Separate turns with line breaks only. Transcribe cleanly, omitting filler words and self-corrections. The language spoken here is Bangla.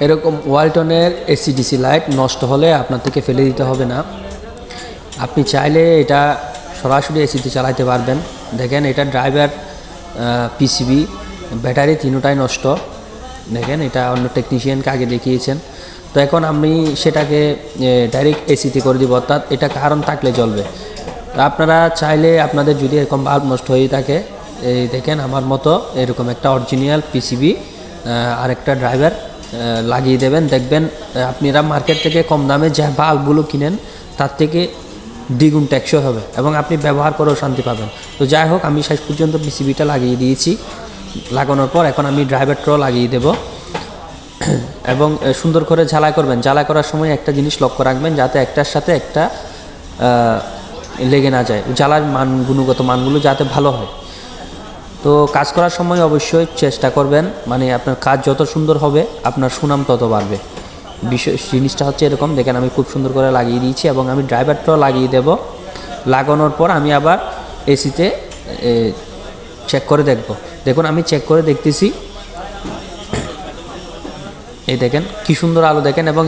এরকম ওয়ালটনের এসিডিসি লাইট নষ্ট হলে আপনার থেকে ফেলে দিতে হবে না। আপনি চাইলে এটা সরাসরি এসিতে চালাতে পারবেন। দেখেন এটা ড্রাইভার, পিসিবি, ব্যাটারি তিনটাই নষ্ট। দেখেন এটা অন্য টেকনিশিয়ানকে আগে দেখিয়েছেন। তো এখন আমি সেটাকে ডাইরেক্ট এসিতে করে দিব, অর্থাৎ এটা কারণ থাকলে চলবে। তো আপনারা চাইলে আপনাদের যদি এরকম বাল্ব নষ্ট হয়ে থাকে, এই দেখেন আমার মতো এরকম একটা অরিজিনাল পিসিবি আর একটা ড্রাইভার লাগিয়ে দেবেন। দেখবেন আপনারা মার্কেট থেকে কম দামে যে বাল্বগুলো কিনেন তার থেকে দ্বিগুণ টেকসই হবে এবং আপনি ব্যবহার করেও শান্তি পাবেন। তো যাই হোক, আমি শেষ পর্যন্ত পিসিবিটা লাগিয়ে দিয়েছি। লাগানোর পর এখন আমি ড্রাইভারটাও লাগিয়ে দেব এবং সুন্দর করে ঝালাই করবেন। ঝালাই করার সময় একটা জিনিস লক্ষ্য রাখবেন, যাতে একটার সাথে একটা লেগে না যায়, জ্বালার গুণগত মানগুলো যাতে ভালো হয়। তো কাজ করার সময় অবশ্যই চেষ্টা করবেন, মানে আপনার কাজ যত সুন্দর হবে আপনার সুনাম তত বাড়বে। জিনিসটা হচ্ছে এরকম। দেখেন আমি খুব সুন্দর করে লাগিয়ে দিয়েছি এবং আমি ড্রাইভারটাও লাগিয়ে দেব। লাগানোর পর আমি আবার এসিতে চেক করে দেখব। দেখুন আমি চেক করে দেখতেছি, এই দেখেন কি সুন্দর আলো দেখেন। এবং